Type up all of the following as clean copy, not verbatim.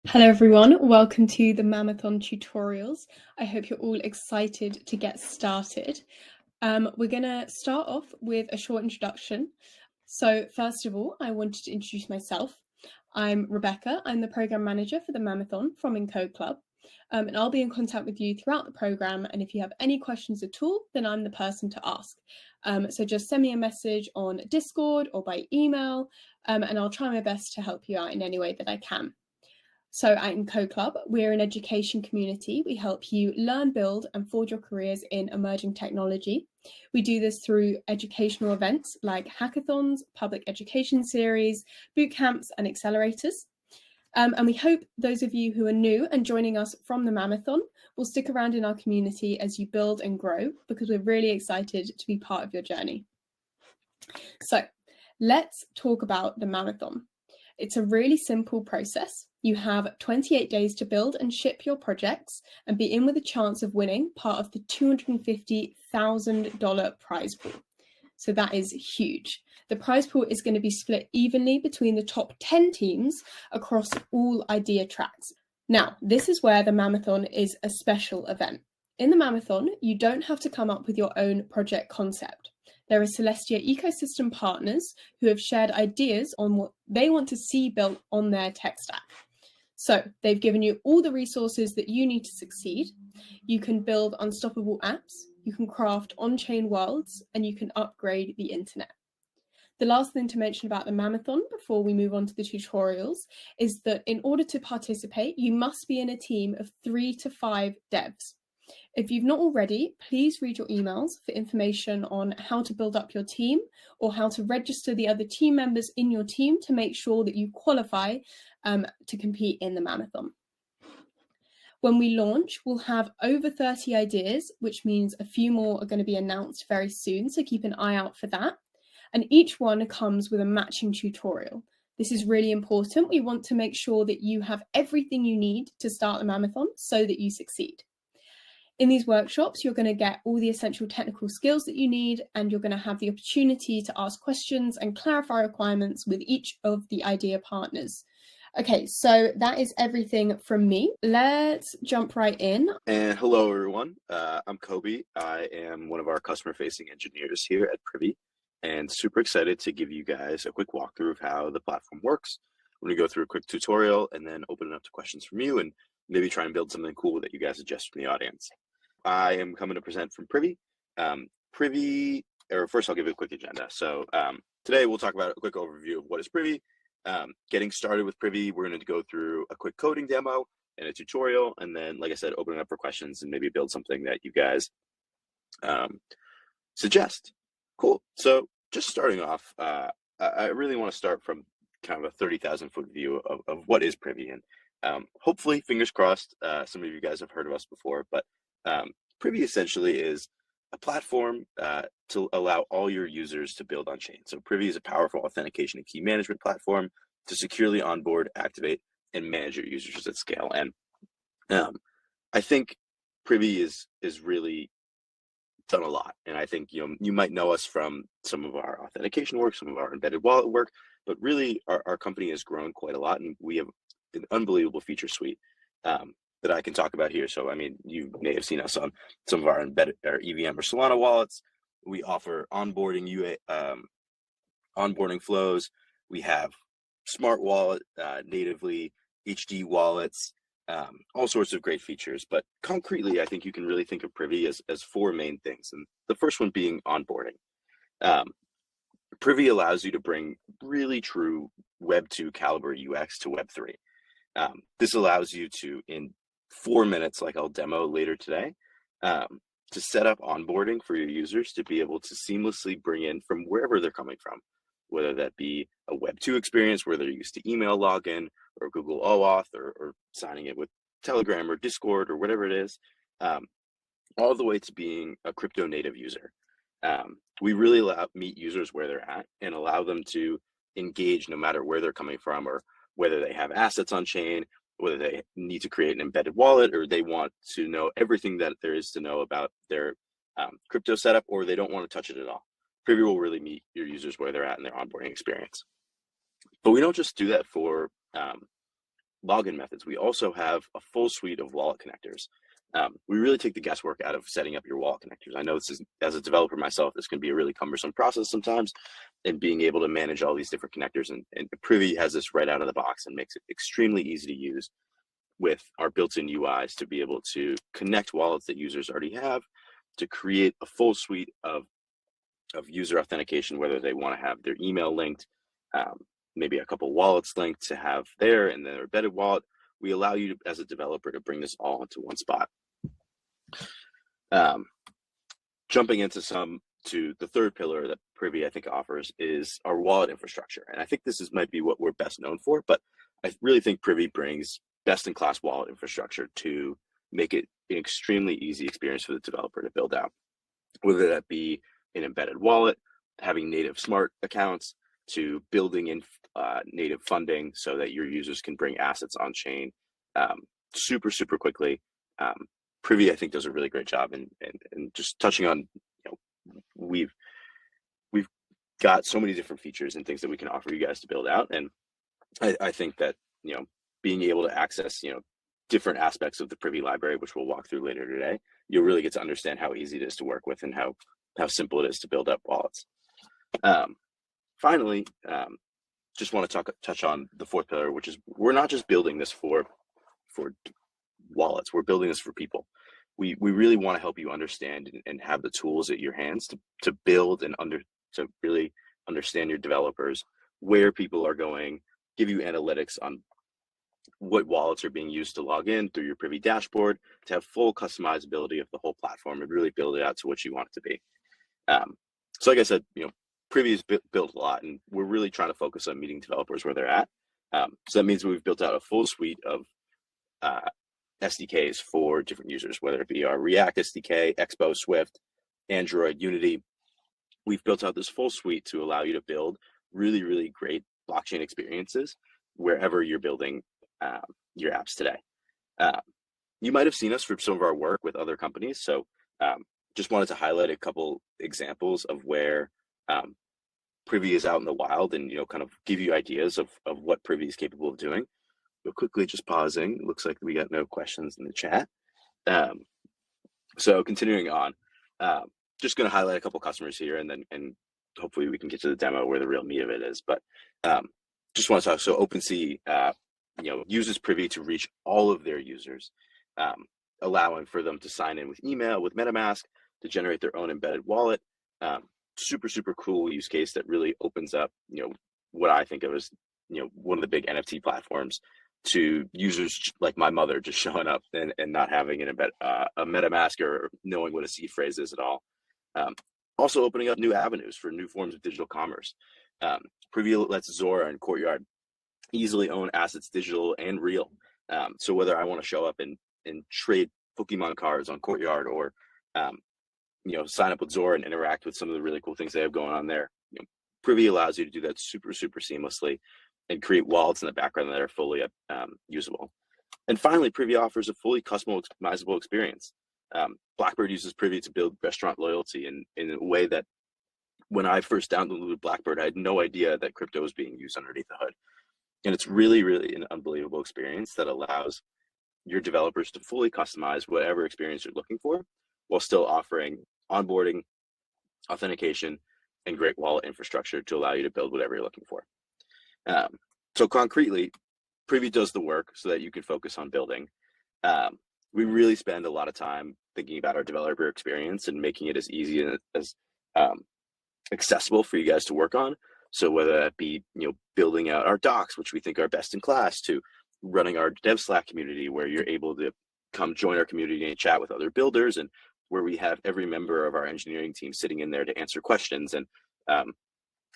Hello everyone, welcome to the Mammothon Tutorials. I hope you're all excited to get started. We're going to start off with a short introduction. So first of all, I wanted to introduce myself. I'm Rebecca, I'm the Programme Manager for the Mammothon from Encode Club. And I'll be in contact with you throughout the programme, and if you have any questions at all, then I'm the person to ask. So just send me a message on Discord or by email, and I'll try my best to help you out in any way that I can. So at Encode Club, we're an education community. We help you learn, build and forge your careers in emerging technology. We do this through educational events like hackathons, public education series, boot camps and accelerators. And we hope those of you who are new and joining us from the Mammothon will stick around in our community as you build and grow, because we're really excited to be part of your journey. So let's talk about the Mammothon. It's a really simple process. You have 28 days to build and ship your projects and be in with a chance of winning part of the $250,000 prize pool. So that is huge. The prize pool is going to be split evenly between the top 10 teams across all idea tracks. Now, this is where the Mammothon is a special event. In the Mammothon, you don't have to come up with your own project concept. There are Celestia Ecosystem partners who have shared ideas on what they want to see built on their tech stack. So they've given you all the resources that you need to succeed. You can build unstoppable apps, you can craft on-chain worlds, and you can upgrade the internet. The last thing to mention about the Mammothon before we move on to the tutorials is that in order to participate, you must be in a team of 3 to 5 devs. If you've not already, please read your emails for information on how to build up your team or how to register the other team members in your team to make sure that you qualify to compete in the Mammothon. When we launch, we'll have over 30 ideas, which means a few more are going to be announced very soon, so keep an eye out for that. And each one comes with a matching tutorial. This is really important. We want to make sure that you have everything you need to start the Mammothon so that you succeed. In these workshops, you're going to get all the essential technical skills that you need, and you're going to have the opportunity to ask questions and clarify requirements with each of the idea partners. Okay, so that is everything from me. Let's jump right in. And hello, everyone. I'm Kobe. I am one of our customer-facing engineers here at Privy, and super excited to give you guys a quick walkthrough of how the platform works. We're going to go through a quick tutorial and then open it up to questions from you and maybe try and build something cool that you guys suggest from the audience. I am coming to present from Privy. First I'll give you a quick agenda. So today we'll talk about a quick overview of what is Privy. Getting started with Privy, we're going to go through a quick coding demo and a tutorial, and then, like I said, open it up for questions and maybe build something that you guys suggest. Cool. So just starting off, I really want to start from kind of a 30,000-foot view of what is Privy. And hopefully, fingers crossed, some of you guys have heard of us before, but Privy essentially is a platform to allow all your users to build on chain. So Privy is a powerful authentication and key management platform to securely onboard, activate, and manage your users at scale. And I think Privy is really done a lot. And I think you might know us from some of our authentication work, some of our embedded wallet work, but really our company has grown quite a lot, and we have an unbelievable feature suite that I can talk about here. So, I mean, you may have seen us on some of our embedded or EVM or Solana wallets. We offer onboarding onboarding flows. We have smart wallet, natively HD wallets, all sorts of great features. But concretely, I think you can really think of Privy as 4 main things. And the first one being onboarding. Privy allows you to bring really true Web 2 caliber UX to Web 3. This allows you to, in 4 minutes, like I'll demo later today, to set up onboarding for your users to be able to seamlessly bring in from wherever they're coming from, whether that be a Web 2 experience where they're used to email login or Google OAuth or signing it with Telegram or Discord or whatever it is, all the way to being a crypto native user. We really meet users where they're at and allow them to engage no matter where they're coming from, or whether they have assets on chain, whether they need to create an embedded wallet, or they want to know everything that there is to know about their crypto setup, or they don't want to touch it at all. Privy will really meet your users where they're at in their onboarding experience. But we don't just do that for login methods, we also have a full suite of wallet connectors. We really take the guesswork out of setting up your wallet connectors. I know this is, as a developer myself, this can be a really cumbersome process sometimes, and being able to manage all these different connectors. And Privy has this right out of the box and makes it extremely easy to use with our built-in UIs to be able to connect wallets that users already have, to create a full suite of user authentication, whether they want to have their email linked, maybe a couple wallets linked to have there and their embedded wallet. We allow you to, as a developer, to bring this all into one spot. Jumping into the third pillar that Privy, I think, offers is our wallet infrastructure. And I think this might be what we're best known for, but I really think Privy brings best-in-class wallet infrastructure to make it an extremely easy experience for the developer to build out, whether that be an embedded wallet, having native smart accounts, to building in native funding so that your users can bring assets on chain super quickly. Privy, I think, does a really great job, and just touching on, we've got so many different features and things that we can offer you guys to build out, and I think that being able to access different aspects of the Privy library, which we'll walk through later today, you'll really get to understand how easy it is to work with and how simple it is to build up wallets. Finally, just want to touch on the fourth pillar, which is we're not just building this for wallets, we're building this for people. We really want to help you understand and have the tools at your hands to build and to really understand your developers, where people are going, give you analytics on what wallets are being used to log in through your Privy dashboard, to have full customizability of the whole platform and really build it out to what you want it to be. So like I said, Privy has built a lot, and we're really trying to focus on meeting developers where they're at. So that means we've built out a full suite of SDKs for different users, whether it be our React SDK, Expo, Swift, Android, Unity. We've built out this full suite to allow you to build really great blockchain experiences wherever you're building your apps today. You might have seen us for some of our work with other companies, so just wanted to highlight a couple examples of where Privy is out in the wild, and kind of give you ideas of what Privy is capable of doing. But quickly, just pausing, it looks like we got no questions in the chat. So continuing on, just going to highlight a couple customers here, and hopefully we can get to the demo where the real meat of it is. But just want to talk. So OpenSea, uses Privy to reach all of their users, allowing for them to sign in with email, with MetaMask, to generate their own embedded wallet. Super cool use case that really opens up, what I think of as, one of the big NFT platforms to users like my mother, just showing up and not having a MetaMask or knowing what a seed phrase is at all. Also opening up new avenues for new forms of digital commerce. Privy lets Zora and Courtyard easily own assets, digital and real. So whether I want to show up and trade Pokemon cards on Courtyard, or sign up with Zora and interact with some of the really cool things they have going on there, Privy allows you to do that super seamlessly and create wallets in the background that are fully usable. And finally, Privy offers a fully customizable experience. Blackbird uses Privy to build restaurant loyalty in a way that, when I first downloaded Blackbird, I had no idea that crypto was being used underneath the hood. And it's really an unbelievable experience that allows your developers to fully customize whatever experience you're looking for, while still offering onboarding, authentication, and great wallet infrastructure to allow you to build whatever you're looking for. So concretely, Privy does the work so that you can focus on building. We really spend a lot of time thinking about our developer experience and making it as easy and as accessible for you guys to work on. So whether that be, building out our docs, which we think are best in class, to running our dev Slack community, where you're able to come join our community and chat with other builders, and where we have every member of our engineering team sitting in there to answer questions and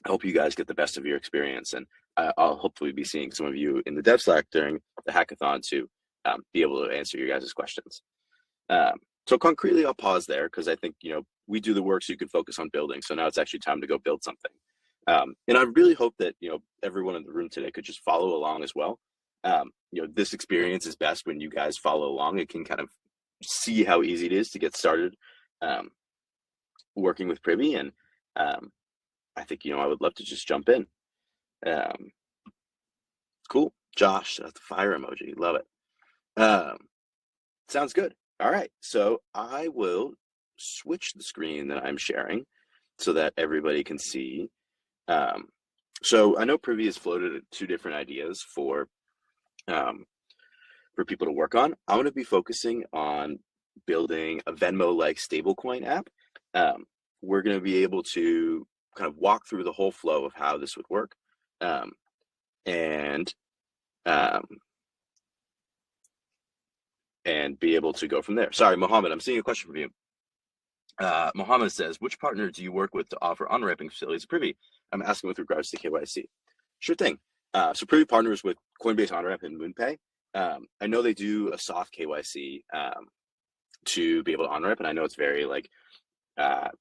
help you guys get the best of your experience. And I'll hopefully be seeing some of you in the dev Slack during the hackathon to be able to answer your guys' questions. So concretely, I'll pause there, because I think, we do the work so you can focus on building. So now it's actually time to go build something. And I really hope that, everyone in the room today could just follow along as well. This experience is best when you guys follow along. It can kind of see how easy it is to get started working with Privy. And I think, I would love to just jump in. Cool. Josh, that's the fire emoji. Love it. Sounds good. All right. So I will switch the screen that I'm sharing so that everybody can see. So I know Privy has floated 2 different ideas for people to work on. I'm going to be focusing on building a Venmo-like stablecoin app. We're going to be able to kind of walk through the whole flow of how this would work, and be able to go from there. Sorry, Mohammed, I'm seeing a question from you. Mohammed says, which partner do you work with to offer on-ramping facilities Privy? I'm asking with regards to KYC. Sure thing. So Privy partners with Coinbase OnRamp and MoonPay. I know they do a soft KYC to be able to on-ramp, and I know it's very like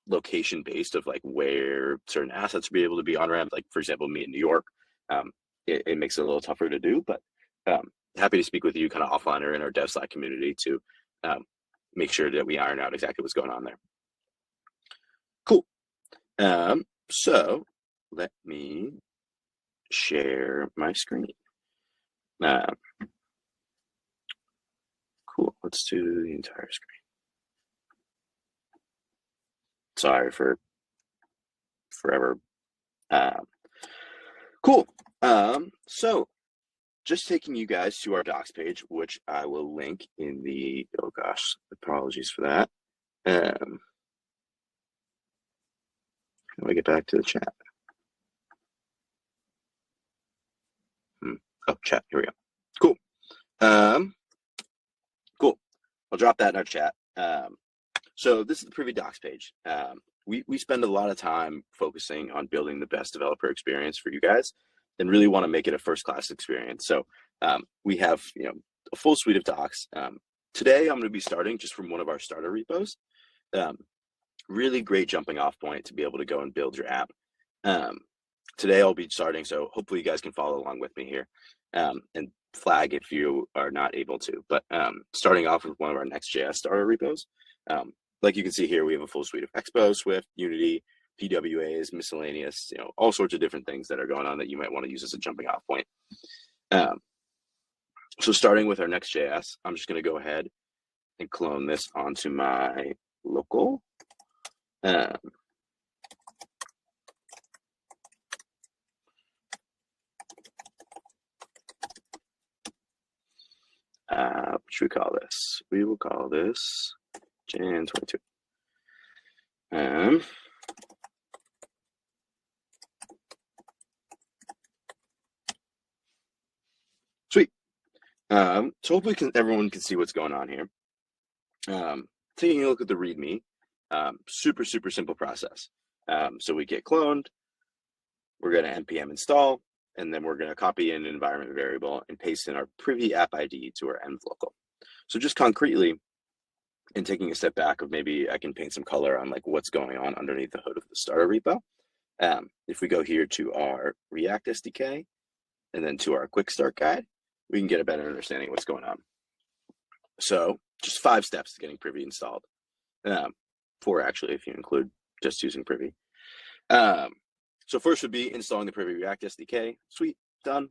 location based of like where certain assets will be able to be on-ramp. Like for example, me in New York, it makes it a little tougher to do, but happy to speak with you kind of offline or in our dev Slack community to make sure that we iron out exactly what's going on there. Cool. So let me share my screen. Cool. Let's do the entire screen. Sorry for forever. Cool. So just taking you guys to our docs page, which I will link in the, oh gosh, apologies for that. How do I get back to the chat? Oh, chat, here we go. Cool. Cool. I'll drop that in our chat. So this is the Privy docs page. We spend a lot of time focusing on building the best developer experience for you guys and really want to make it a first-class experience. So we have a full suite of docs. Today, I'm going to be starting just from one of our starter repos. Really great jumping off point to be able to go and build your app. Today, I'll be starting, so hopefully you guys can follow along with me here and flag if you are not able to. But starting off with one of our Next.js starter repos. Like you can see here, we have a full suite of Expo, Swift, Unity, PWAs, miscellaneous, all sorts of different things that are going on that you might want to use as a jumping off point. So starting with our Next.js, I'm just going to go ahead and clone this onto my local. What should we call this? We will call this Jan 22. Sweet. So hopefully everyone can see what's going on here. Taking a look at the README, super simple process. So we get cloned, we're going to npm install, and then we're going to copy in an environment variable and paste in our Privy app ID to our env local. So just concretely, and taking a step back of maybe I can paint some color on like what's going on underneath the hood of the starter repo. If we go here to our React SDK and then to our quick start guide, we can get a better understanding of what's going on. So just 5 steps to getting Privy installed. 4 actually, if you include just using Privy. So first would be installing the Privy React SDK. Sweet, done.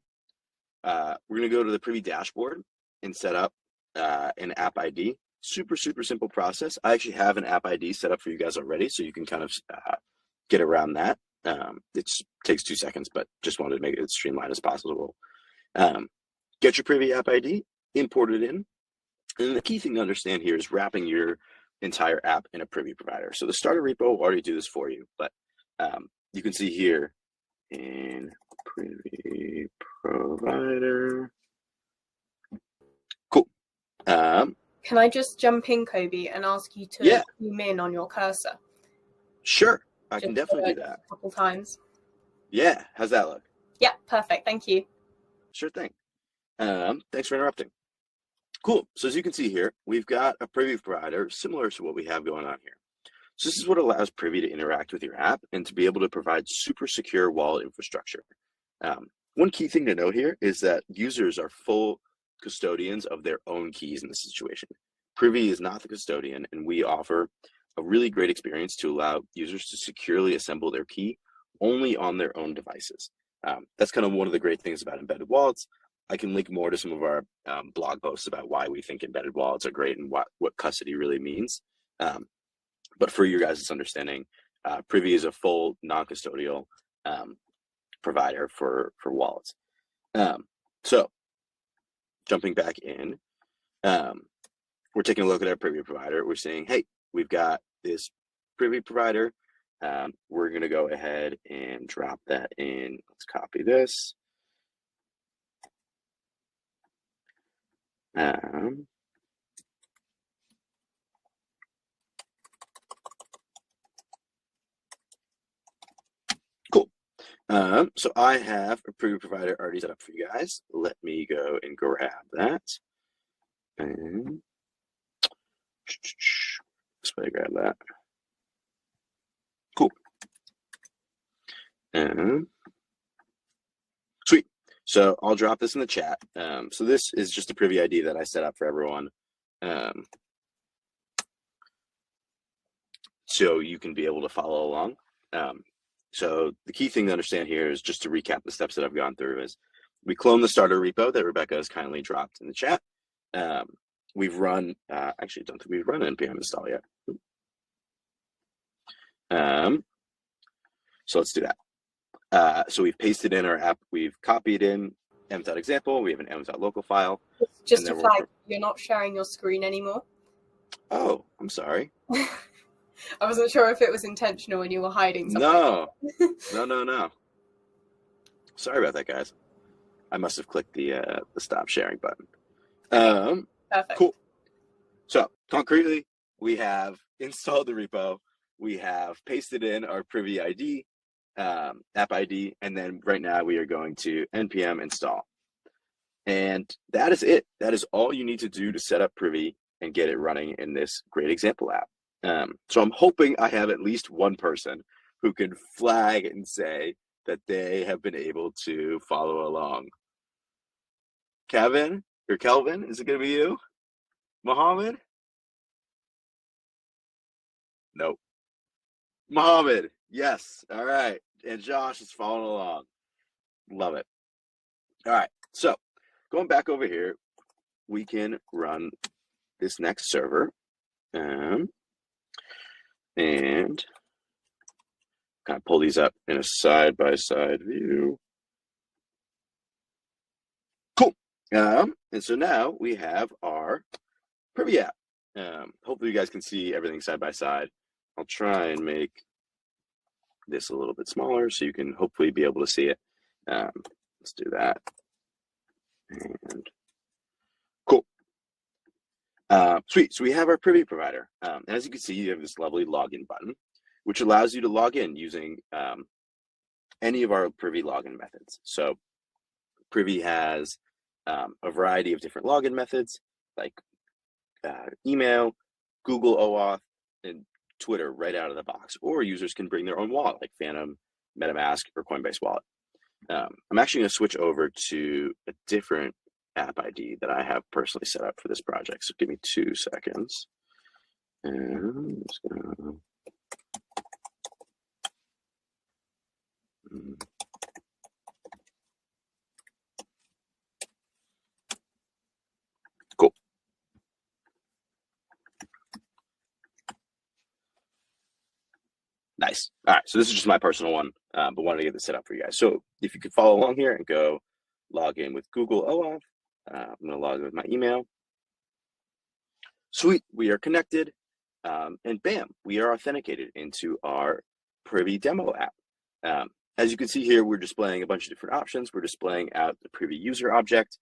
We're gonna go to the Privy dashboard and set up an app ID. Super simple process. I actually have an app ID set up for you guys already, so you can kind of get around that. It takes 2 seconds, but just wanted to make it as streamlined as possible. Get your Privy app ID, import it in. And the key thing to understand here is wrapping your entire app in a Privy provider. So the starter repo will already do this for you, but you can see here in Privy provider. Cool. Can I just jump in, Kobe, and ask you to zoom in on your cursor? Sure, I can definitely do that. A couple times. Yeah, how's that look? Yeah, perfect. Thank you. Sure thing. Thanks for interrupting. Cool. So as you can see here, we've got a Privy provider similar to what we have going on here. So this is what allows Privy to interact with your app and to be able to provide super secure wallet infrastructure. One key thing to note here is that users are full custodians of their own keys in this situation. Privy is not the custodian, and we offer a really great experience to allow users to securely assemble their key only on their own devices. That's kind of one of the great things about embedded wallets. I can link more to some of our blog posts about why we think embedded wallets are great and what custody really means. But for your guys' understanding, Privy is a full non-custodial provider for wallets. So jumping back in, we're taking a look at our Privy provider. We're saying, hey, we've got this Privy provider. We're going to go ahead and drop that in. Let's copy this. Cool. So I have a Privy provider already set up for you guys. Let me go and grab that. And let's play grab that. Cool. Sweet. So I'll drop this in the chat. So this is just a Privy ID that I set up for everyone. So you can be able to follow along. So the key thing to understand here is, just to recap the steps that I've gone through, is we clone the starter repo that Rebecca has kindly dropped in the chat. We've run, actually don't think we've run npm install yet. So let's do that. So we've pasted in our app, we've copied in m.example, we have an m.local file. Just to flag, you're not sharing your screen anymore. Oh, I'm sorry. I wasn't sure if it was intentional and you were hiding something. No. Sorry about that, guys. I must have clicked the stop sharing button. Perfect. Cool. So concretely, we have installed the repo. We have pasted in our Privy ID, app ID, and then right now we are going to npm install. And that is it. That is all you need to do to set up Privy and get it running in this great example app. So I'm hoping I have at least one person who can flag and say that they have been able to follow along. Kelvin, is it going to be you? Mohammed? Nope. Mohammed, yes. All right. And Josh is following along. Love it. All right. So going back over here, we can run this next server. And kind of pull these up in a side-by-side view. Cool. And so now we have our Privy app. Hopefully you guys can see everything side by side. I'll try and make this a little bit smaller so you can hopefully be able to see it. Let's do that. And cool. Sweet. So we have our Privy provider. And as you can see, you have this lovely login button, which allows you to log in using any of our Privy login methods. So Privy has a variety of different login methods, like email, Google OAuth, and Twitter right out of the box. Or users can bring their own wallet, like Phantom, MetaMask, or Coinbase Wallet. I'm actually going to switch over to a different app ID that I have personally set up for this project. So give me 2 seconds. And just gonna... Cool. Nice. All right. So this is just my personal one, but wanted to get this set up for you guys. So if you could follow along here and go log in with Google OAuth, I'm going to log in with my email. Sweet. We are connected. And bam, we are authenticated into our Privy demo app. As you can see here, we're displaying a bunch of different options. We're displaying out the Privy user object.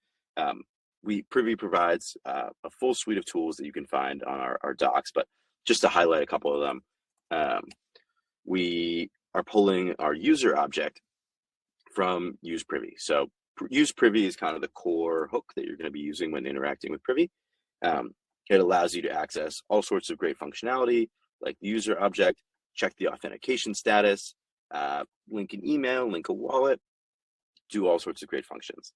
Privy provides a full suite of tools that you can find on our docs, but just to highlight a couple of them, we are pulling our user object from use Privy. So use Privy is kind of the core hook that you're going to be using when interacting with Privy. It allows you to access all sorts of great functionality, like the user object, check the authentication status, link an email, link a wallet, do all sorts of great functions.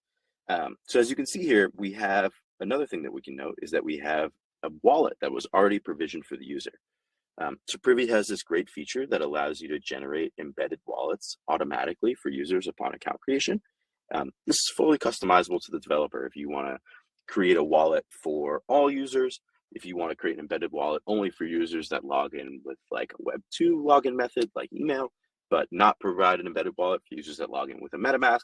So as you can see here, we have another thing that we can note is that we have a wallet that was already provisioned for the user. So Privy has this great feature that allows you to generate embedded wallets automatically for users upon account creation. This is fully customizable to the developer. If you want to create a wallet for all users, if you want to create an embedded wallet only for users that log in with like a Web 2 login method like email, but not provide an embedded wallet for users that log in with a MetaMask.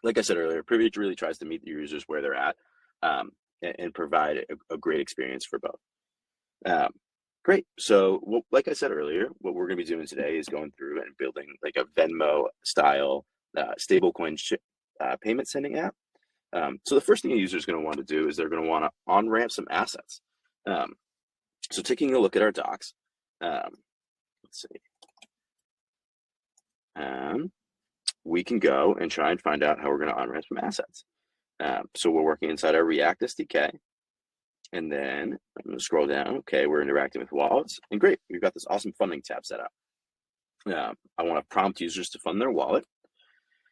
Like I said earlier, Privy really tries to meet the users where they're at and provide a great experience for both. Great. So, like I said earlier, what we're going to be doing today is going through and building like a Venmo style stablecoin payment sending app. So the first thing a user is going to want to do is they're going to want to on-ramp some assets. So taking a look at our docs, let's see. We can go and try and find out how we're going to on-ramp some assets. So we're working inside our React SDK. And then I'm going to scroll down. Okay, we're interacting with wallets. And great, we've got this awesome funding tab set up. I want to prompt users to fund their wallet.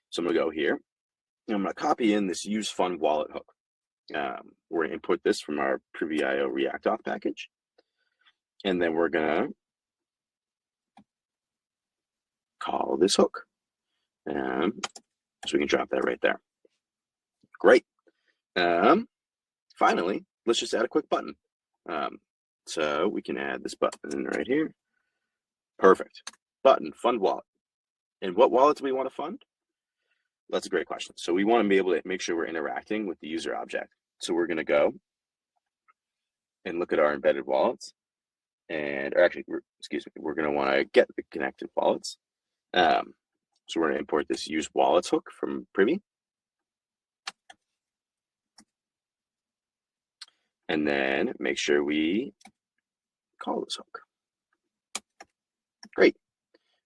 So I'm going to go here. And I'm going to copy in this use fund wallet hook. We're going to import this from our Privy.io React auth package. And then we're going to call this hook. So we can drop that right there. Great. Finally, let's just add a quick button. So we can add this button right here. Perfect. Button, fund wallet. And what wallet do we want to fund? That's a great question. So we want to be able to make sure we're interacting with the user object. So we're going to go and look at our embedded wallets. Or actually, excuse me, we're going to want to get the connected wallets. So we're going to import this use wallets hook from Privy. And then make sure we call this hook. Great.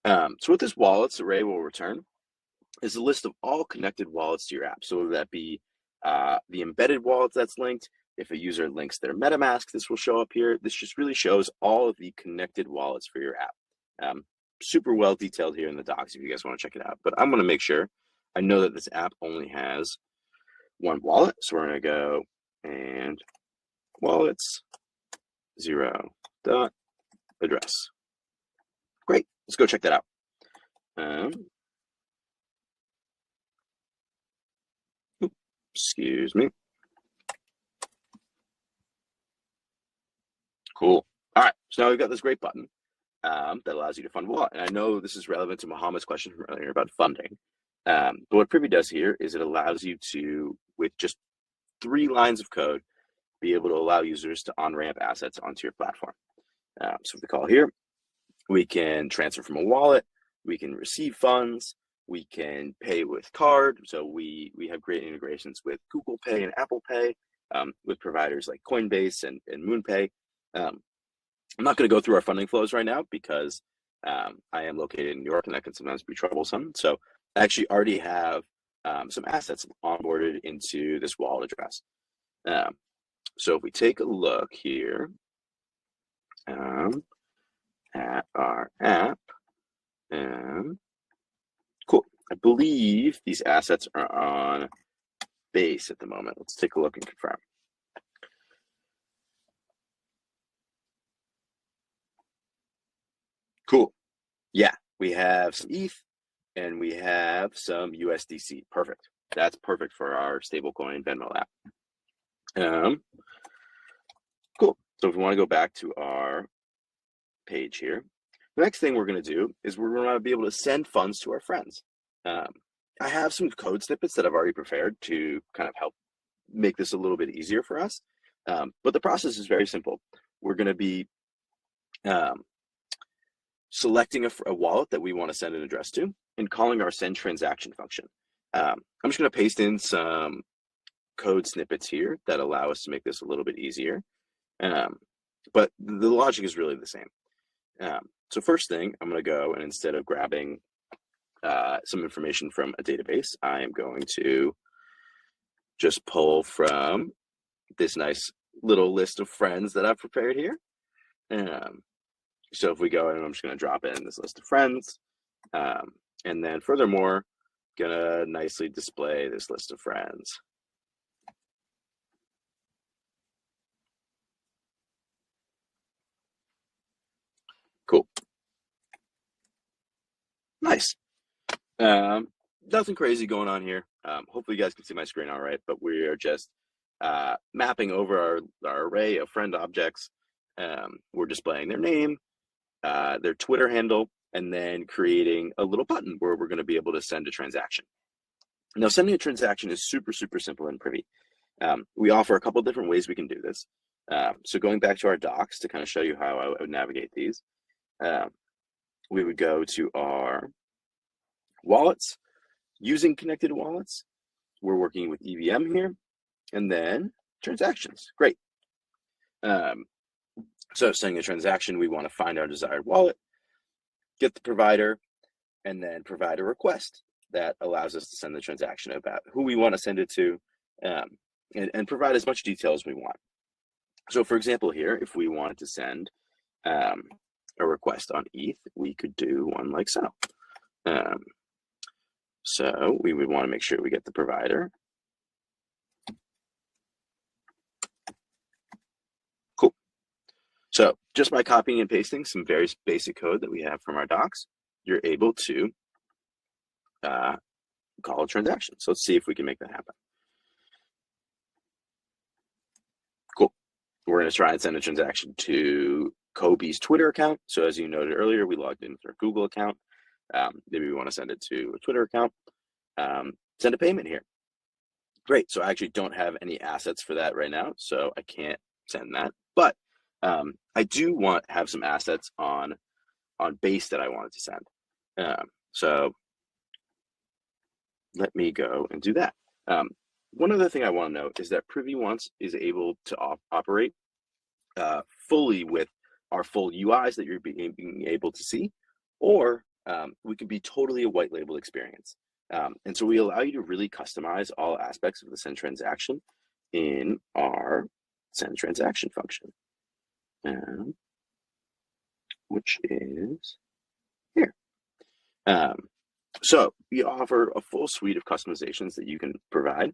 So what this wallets array will return is a list of all connected wallets to your app. So whether that be the embedded wallet that's linked, if a user links their MetaMask, this will show up here. This just really shows all of the connected wallets for your app. Super well detailed here in the docs if you guys want to check it out. But I'm going to make sure I know that this app only has one wallet. So we're going to go and wallets 0 dot address. Great. Let's go check that out. Excuse me. Cool. All right. So now we've got this great button that allows you to fund wallet. And I know this is relevant to Muhammad's question from earlier about funding. But what Privy does here is it allows you to, with just 3 lines of code, be able to allow users to on-ramp assets onto your platform. So if we call here, we can transfer from a wallet, we can receive funds, we can pay with card. So we have great integrations with Google Pay and Apple Pay, with providers like Coinbase and MoonPay. I'm not going to go through our funding flows right now because I am located in New York and that can sometimes be troublesome. So I actually already have some assets onboarded into this wallet address. So if we take a look here at our app, cool. I believe these assets are on base at the moment. Let's take a look and confirm. Cool. Yeah, we have some ETH and we have some USDC. Perfect. That's perfect for our stablecoin Venmo app. Cool. So if we want to go back to our page here, the next thing we're going to do is we're going to be able to send funds to our friends. I have some code snippets that I've already prepared to kind of help make this a little bit easier for us. But the process is very simple. We're going to be selecting a wallet that we want to send an address to and calling our send transaction function. I'm just going to paste in some code snippets here that allow us to make this a little bit easier. But the logic is really the same. So first thing, I'm going to go and instead of grabbing some information from a database, I am going to just pull from this nice little list of friends that I've prepared here. So if we go and I'm just going to drop in this list of friends, and then furthermore, gonna nicely display this list of friends. Cool. Nice. nothing crazy going on here. Hopefully you guys can see my screen all right, but we are just mapping over our array of friend objects. We're displaying their name, their Twitter handle, and then creating a little button where we're going to be able to send a transaction. Now, sending a transaction is super, super simple in Privy. We offer a couple of different ways we can do this. So going back to our docs to kind of show you how I would navigate these, we would go to our wallets. Using connected wallets, we're working with EVM here, and then transactions. Great. So sending a transaction, we want to find our desired wallet, get the provider, and then provide a request that allows us to send the transaction about who we want to send it to, and provide as much detail as we want. So for example here, if we wanted to send a request on ETH, we could do one like so. So we would want to make sure we get the provider. Cool. So just by copying and pasting some very basic code that we have from our docs, you're able to call a transaction. So let's see if we can make that happen. Cool. We're going to try and send a transaction to Kobe's Twitter account. So as you noted earlier, we logged in with our Google account. Maybe we want to send it to a Twitter account. Send a payment here. Great. So I actually don't have any assets for that right now, so I can't send that. But I do want to have some assets on base that I wanted to send. So let me go and do that. One other thing I want to note is that Privy is able to operate fully with our full UIs that you're being able to see, or we could be totally a white label experience. And so we allow you to really customize all aspects of the send transaction in our send transaction function, which is here. So we offer a full suite of customizations that you can provide,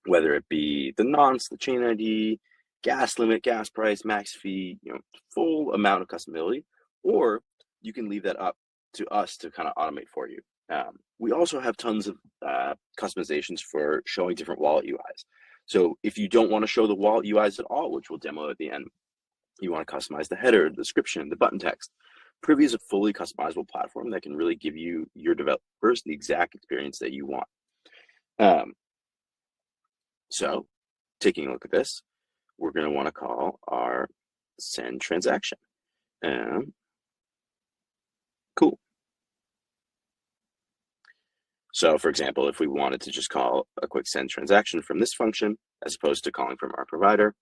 whether it be the nonce, the chain ID, gas limit, gas price, max fee, full amount of customizability, or you can leave that up to us to kind of automate for you. We also have tons of customizations for showing different wallet UIs. So if you don't want to show the wallet UIs at all, which we'll demo at the end, you want to customize the header, the description, the button text, Privy is a fully customizable platform that can really give you, your developers, the exact experience that you want. So taking a look at this, we're going to want to call our send transaction. Cool. So for example, if we wanted to just call a quick send transaction from this function, as opposed to calling from our provider,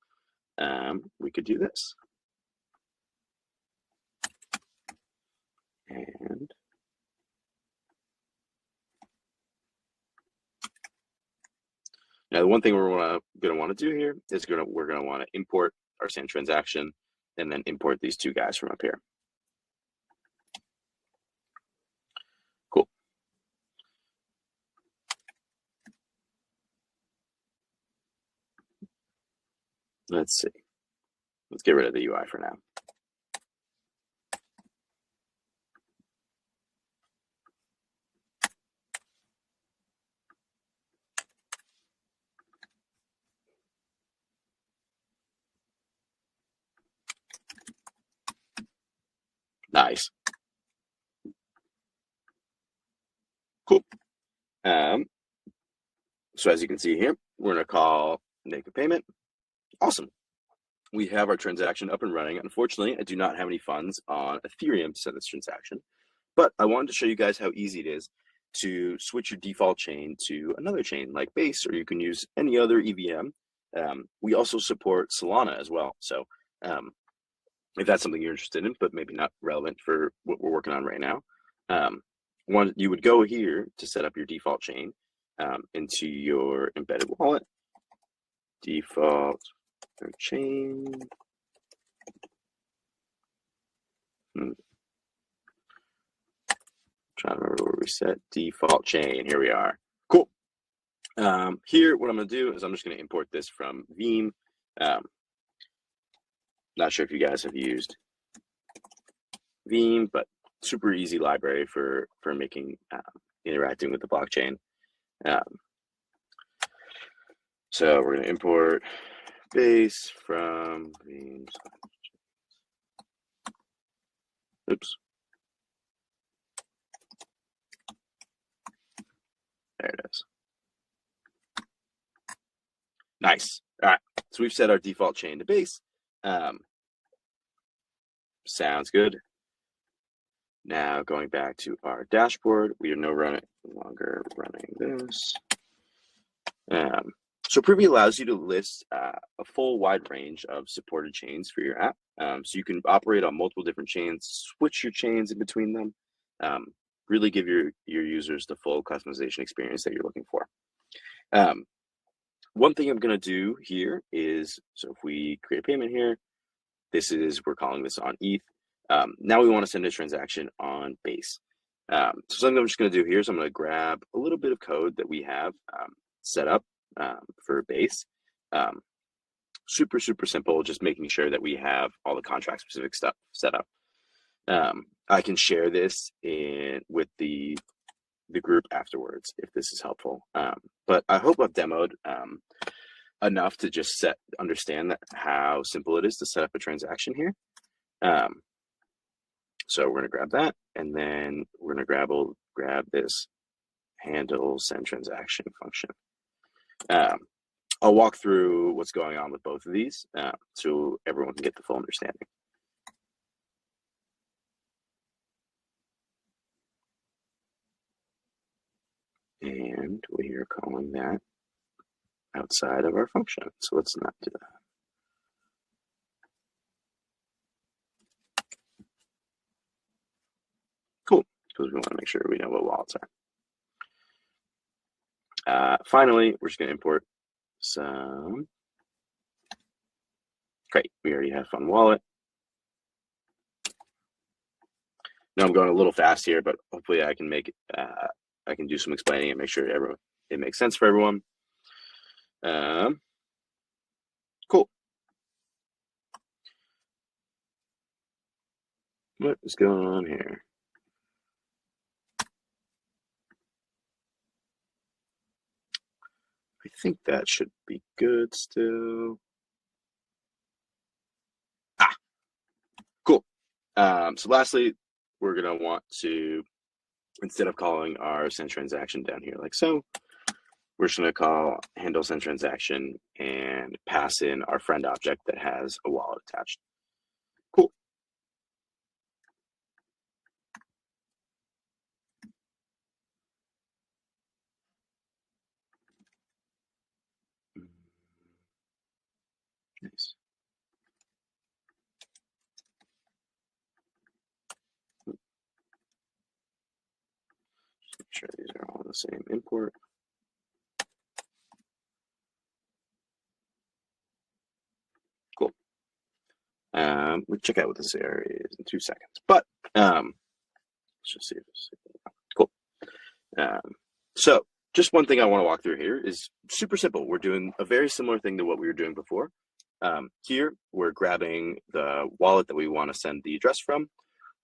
we could do this. And now the one thing we're going to want to do here is we're going to want to import our send transaction and then import these two guys from up here. Cool. Let's see. Let's get rid of the UI for now. Nice. Cool. So as you can see here, we're going to call make a payment. Awesome. We have our transaction up and running. Unfortunately, I do not have any funds on Ethereum to send this transaction, but I wanted to show you guys how easy it is to switch your default chain to another chain like Base, or you can use any other EVM. We also support Solana as well. So if that's something you're interested in, but maybe not relevant for what we're working on right now, you would go here to set up your default chain into your embedded wallet, default chain. Trying to remember where we set default chain. Here we are. Cool. Here, what I'm going to do is I'm just going to import this from Veeam. Not sure if you guys have used Veeam, but super easy library for making interacting with the blockchain. So we're going to import base from the, oops. There it is. Nice. All right. So we've set our default chain to base. Sounds good. Now going back to our dashboard, we are no longer running this. So Privy allows you to list a full wide range of supported chains for your app. So you can operate on multiple different chains, switch your chains in between them, really give your users the full customization experience that you're looking for. One thing I'm going to do here is, so if we create a payment here, we're calling this on ETH. Now we want to send a transaction on Base. So something I'm just going to do here is I'm going to grab a little bit of code that we have set up for Base. Super simple, just making sure that we have all the contract specific stuff set up. I can share this with the group afterwards if this is helpful. But I hope I've demoed enough to just understand how simple it is to set up a transaction here. So we're going to grab that, and then we're going to grab this handle send transaction function. I'll walk through what's going on with both of these so everyone can get the full understanding. And we are calling that outside of our function. So let's not do that. Cool, because we want to make sure we know what wallets are. Finally, we're just going to import some. Great, we already have Fun Wallet. Now I'm going a little fast here, but hopefully I can I can do some explaining and make sure it makes sense for everyone. Cool. What is going on here? I think that should be good still. Cool. So lastly, we're going to want to, instead of calling our send transaction down here like so, we're just going to call handle send transaction and pass in our friend object that has a wallet attached. Cool. Nice. Just make sure these are all the same import. Cool. We'll check out what this area is in 2 seconds, but let's just see if it's cool. So just one thing I want to walk through here is super simple. We're doing a very similar thing to what we were doing before. Here, we're grabbing the wallet that we want to send the address from.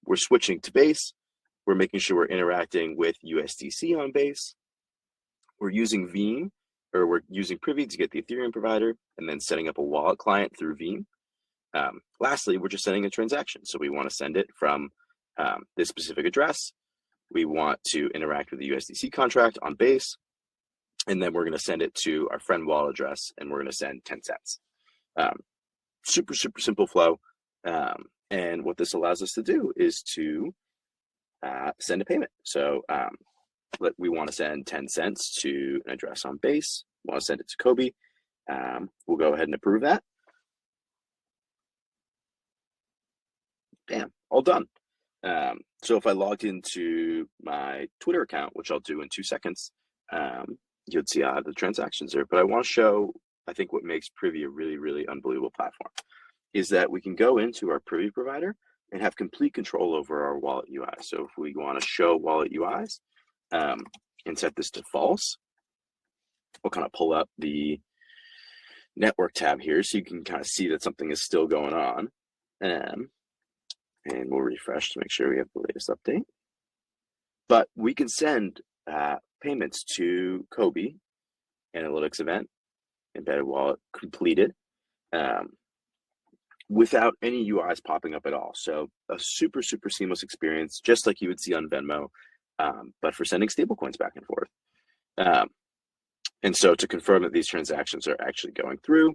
We're switching to Base. We're making sure we're interacting with USDC on Base. We're using Veeam, or we're using Privy to get the Ethereum provider, and then setting up a wallet client through Veeam. Lastly, we're just sending a transaction. So we want to send it from this specific address. We want to interact with the USDC contract on Base, and then we're going to send it to our friend wallet address, and we're going to send 10 cents. Super simple flow. And what this allows us to do is to send a payment. So we want to send 10 cents to an address on Base. We want to send it to Kobe. We'll go ahead and approve that. Bam, all done. So if I logged into my Twitter account, which I'll do in 2 seconds, you'd see the transactions there. But I want to show, I think, what makes Privy a really unbelievable platform is that we can go into our Privy provider and have complete control over our wallet UI. So if we want to show wallet UIs and set this to false, we'll kind of pull up the network tab here so you can kind of see that something is still going on. And we'll refresh to make sure we have the latest update. But we can send payments to Kobe, analytics event, embedded wallet completed, without any UIs popping up at all. So a super, super seamless experience, just like you would see on Venmo, but for sending stablecoins back and forth. And so to confirm that these transactions are actually going through,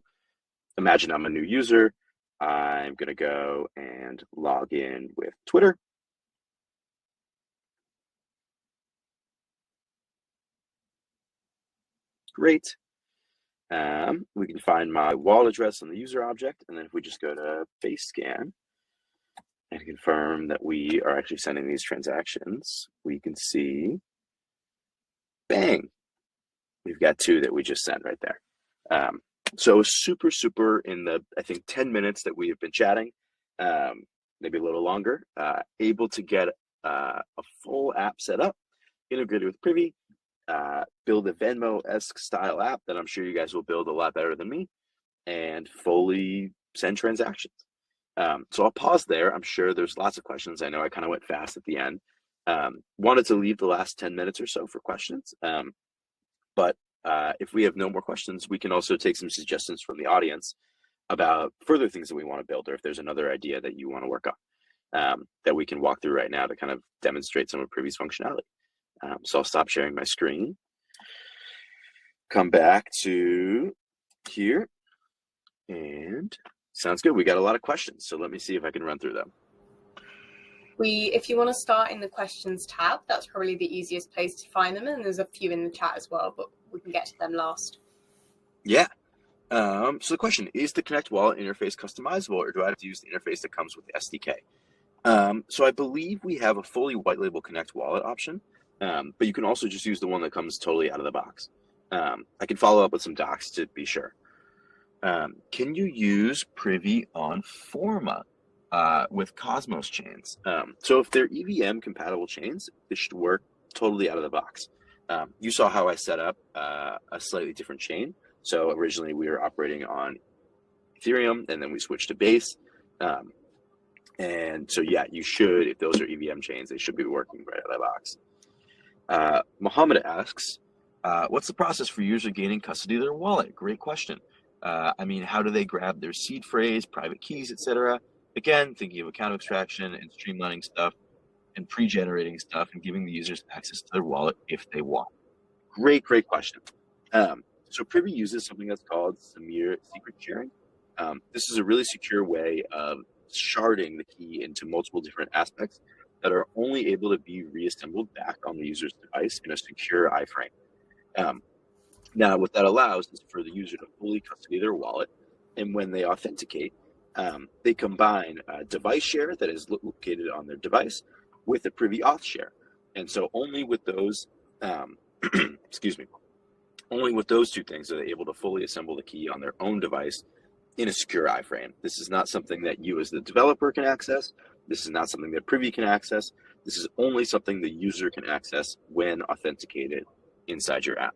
imagine I'm a new user. I'm going to go and log in with Twitter. Great. We can find my wallet address on the user object. And then if we just go to face scan and confirm that we are actually sending these transactions, we can see, bang, we've got 2 that we just sent right there. So super, super in the, I think, 10 minutes that we have been chatting, maybe a little longer, able to get a full app set up, integrated with Privy, build a Venmo-esque style app that I'm sure you guys will build a lot better than me, and fully send transactions. So I'll pause there. I'm sure there's lots of questions. I know I kind of went fast at the end. Wanted to leave the last 10 minutes or so for questions. But if we have no more questions, we can also take some suggestions from the audience about further things that we want to build, or if there's another idea that you want to work on that we can walk through right now to kind of demonstrate some of Privy's functionality. So I'll stop sharing my screen, come back to here, and sounds good. We got a lot of questions, so let me see if I can run through them. If you want to start in the questions tab, that's probably the easiest place to find them, and there's a few in the chat as well, but we can get to them last. Yeah. So the question, is the Connect wallet interface customizable, or do I have to use the interface that comes with the SDK? So I believe we have a fully white label Connect wallet option, but you can also just use the one that comes totally out of the box. I can follow up with some docs to be sure. Can you use Privy on Forma with Cosmos chains? So if they're EVM compatible chains, this should work totally out of the box. You saw how I set up a slightly different chain. So originally we were operating on Ethereum, and then we switched to Base. And so, yeah, you should, if those are EVM chains, they should be working right out of the box. Mohammed asks, what's the process for user gaining custody of their wallet? Great question. I mean, how do they grab their seed phrase, private keys, etc.? Again, thinking of account extraction and streamlining stuff and pre-generating stuff and giving the users access to their wallet if they want. Great question. So Privy uses something that's called Samir secret sharing. This is a really secure way of sharding the key into multiple different aspects that are only able to be reassembled back on the user's device in a secure iframe. Now, what that allows is for the user to fully custody their wallet, and when they authenticate, they combine a device share that is located on their device with a Privy auth share. And so only with those, only with those 2 things are they able to fully assemble the key on their own device in a secure iframe. This is not something that you as the developer can access. This is not something that Privy can access. This is only something the user can access when authenticated inside your app.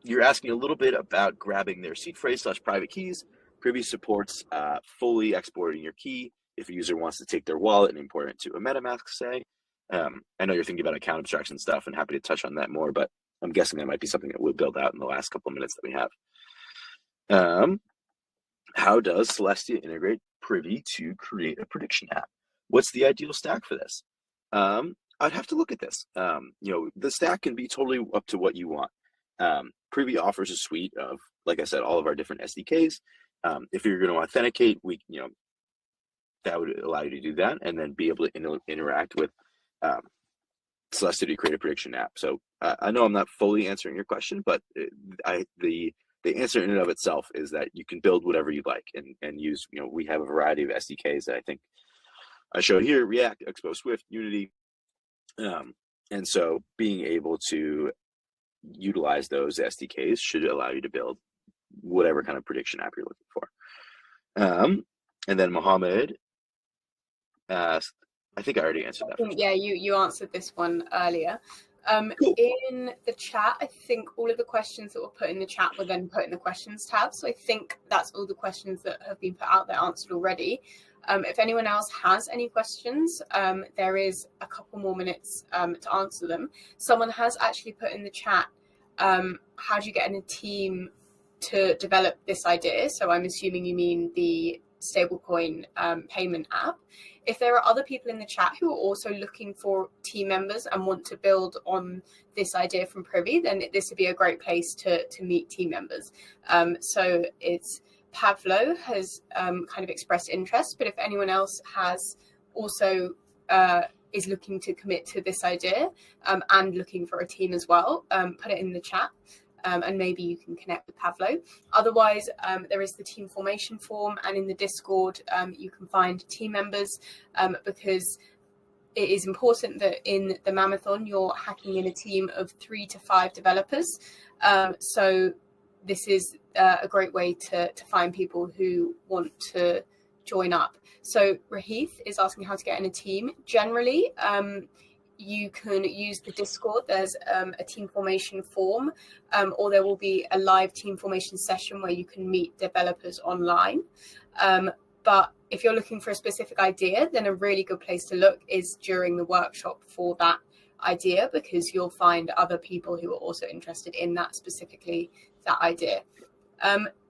You're asking a little bit about grabbing their seed phrase / private keys. Privy supports fully exporting your key if a user wants to take their wallet and import it to a MetaMask, say. I know you're thinking about account abstraction stuff, and happy to touch on that more, but I'm guessing that might be something that we'll build out in the last couple of minutes that we have. How does Celestia integrate Privy to create a prediction app? What's the ideal stack for this? I'd have to look at this. The stack can be totally up to what you want. Privy offers a suite of, like I said, all of our different SDKs. If you're going to authenticate, that would allow you to do that, and then be able to interact with Celestia to create a prediction app. So I know I'm not fully answering your question, but the answer in and of itself is that you can build whatever you like and use. We have a variety of SDKs that I think I showed here: React, Expo, Swift, Unity. And so being able to utilize those SDKs should allow you to build whatever kind of prediction app you're looking for. And then Mohammed asked, I think I already answered that. Yeah, you answered this one earlier. Cool. In the chat, I think all of the questions that were put in the chat were then put in the questions tab. So I think that's all the questions that have been put out there answered already. If anyone else has any questions, there is a couple more minutes to answer them. Someone has actually put in the chat, how do you get in a team to develop this idea? So I'm assuming you mean the stablecoin payment app. If there are other people in the chat who are also looking for team members and want to build on this idea from Privy, then this would be a great place to meet team members. So it's Pavlo has kind of expressed interest, but if anyone else has also is looking to commit to this idea and looking for a team as well, put it in the chat. And maybe you can connect with Pavlo. Otherwise, there is the team formation form, and in the Discord, you can find team members because it is important that in the Mammothon, you're hacking in a team of 3 to 5 developers. So this is a great way to find people who want to join up. So Rahith is asking how to get in a team. Generally, you can use the Discord. There's a team formation form, or there will be a live team formation session where you can meet developers online. But if you're looking for a specific idea, then a really good place to look is during the workshop for that idea, because you'll find other people who are also interested in that, specifically that idea.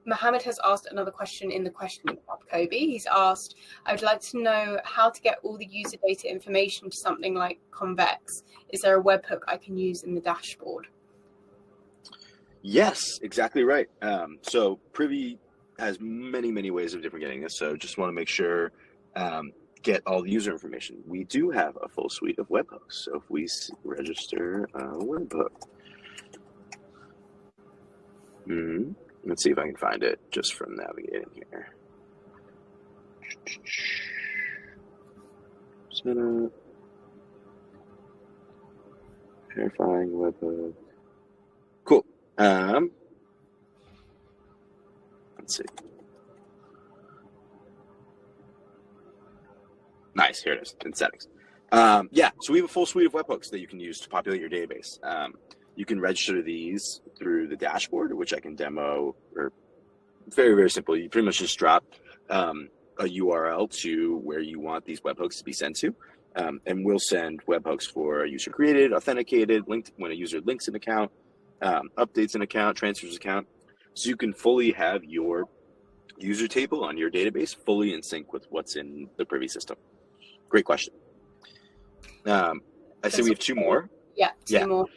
Mohammed has asked another question in the question tab, Kobe. He's asked, I would like to know how to get all the user data information to something like Convex. Is there a webhook I can use in the dashboard? Yes, exactly right. So Privy has many ways of different getting this. So just want to make sure, get all the user information. We do have a full suite of webhooks. So if we register a webhook, let's see if I can find it just from navigating here. Setup. Verifying webhook. Cool. Let's see. Nice, here it is in settings. Yeah, so we have a full suite of webhooks that you can use to populate your database. You can register these through the dashboard, which I can demo, or very simple. You pretty much just drop a URL to where you want these webhooks to be sent to. And we'll send webhooks for a user created, authenticated, linked when a user links an account, updates an account, transfers account. So you can fully have your user table on your database fully in sync with what's in the Privy system. Great question. I say we have 2 more. Yeah, two more.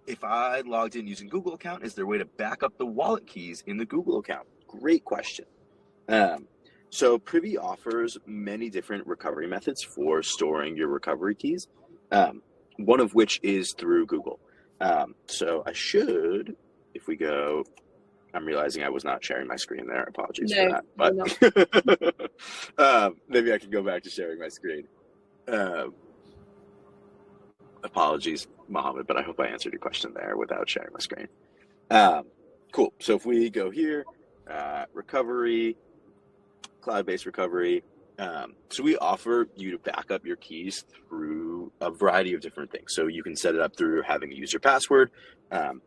If I logged in using Google account, is there a way to back up the wallet keys in the Google account? Great question. So Privy offers many different recovery methods for storing your recovery keys, one of which is through Google. So I should, if we go, I'm realizing I was not sharing my screen there. Apologies for that. But maybe I can go back to sharing my screen. Apologies, Mohammed, but I hope I answered your question there without sharing my screen. Cool. So if we go here, recovery, cloud-based recovery. So we offer you to back up your keys through a variety of different things. So you can set it up through having a user password,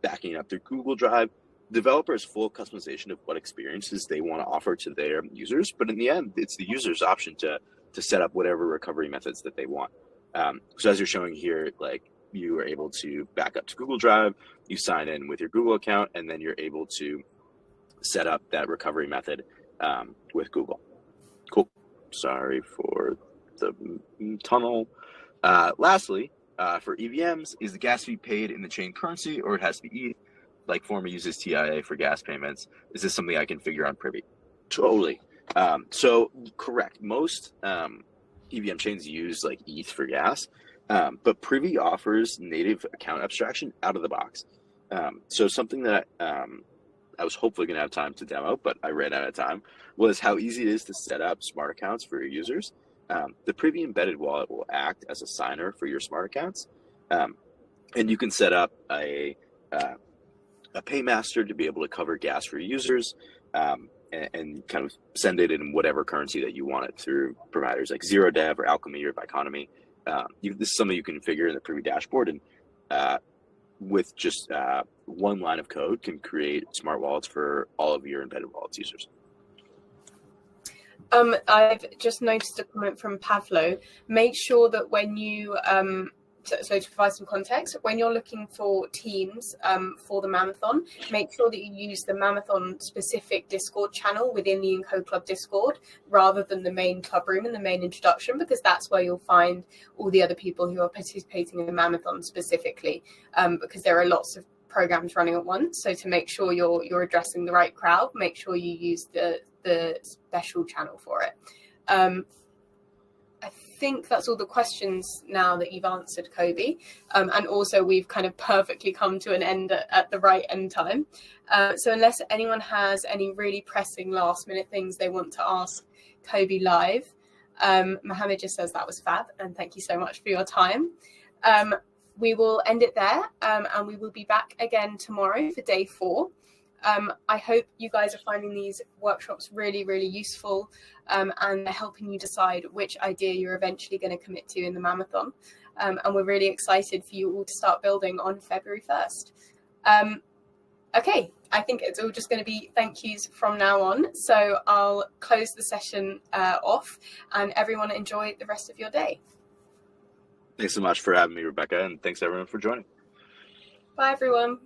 backing it up through Google Drive. Developers full customization of what experiences they want to offer to their users, but in the end, it's the user's option to set up whatever recovery methods that they want. So as you're showing here, like you are able to back up to Google Drive, you sign in with your Google account, and then you're able to set up that recovery method with Google. Cool. Sorry for the tunnel. Lastly, for EVMs, is the gas fee paid in the chain currency or it has to be ETH? Like Forma uses TIA for gas payments. Is this something I can figure on Privy? Totally. So correct. Most EVM chains use like ETH for gas, but Privy offers native account abstraction out of the box. So something that I was hopefully going to have time to demo, but I ran out of time, was how easy it is to set up smart accounts for your users. The Privy embedded wallet will act as a signer for your smart accounts, and you can set up a paymaster to be able to cover gas for your users, and kind of send it in whatever currency that you want it through providers like ZeroDev or Alchemy or Biconomy. This is something you can figure in the Privy dashboard, and with just one line of code can create smart wallets for all of your embedded wallets users. I've just noticed a comment from Pavlo. Make sure that when you, so to provide some context, when you're looking for teams for the Mammothon, make sure that you use the Mammothon specific Discord channel within the Encode Club Discord rather than the main club room and the main introduction, because that's where you'll find all the other people who are participating in the Mammothon specifically, because there are lots of programs running at once. So to make sure you're addressing the right crowd, make sure you use the special channel for it. I think that's all the questions now that you've answered, Kobe. And also we've kind of perfectly come to an end at the right end time. So unless anyone has any really pressing last minute things they want to ask Kobe live, Mohammed just says that was fab, and thank you so much for your time. We will end it there, and we will be back again tomorrow for day 4. I hope you guys are finding these workshops really, really useful, and they're helping you decide which idea you're eventually going to commit to in the Mammothon. And we're really excited for you all to start building on February 1st. Okay, I think it's all just going to be thank yous from now on. So I'll close the session off, and everyone enjoy the rest of your day. Thanks so much for having me, Rebecca, and thanks everyone for joining. Bye, everyone.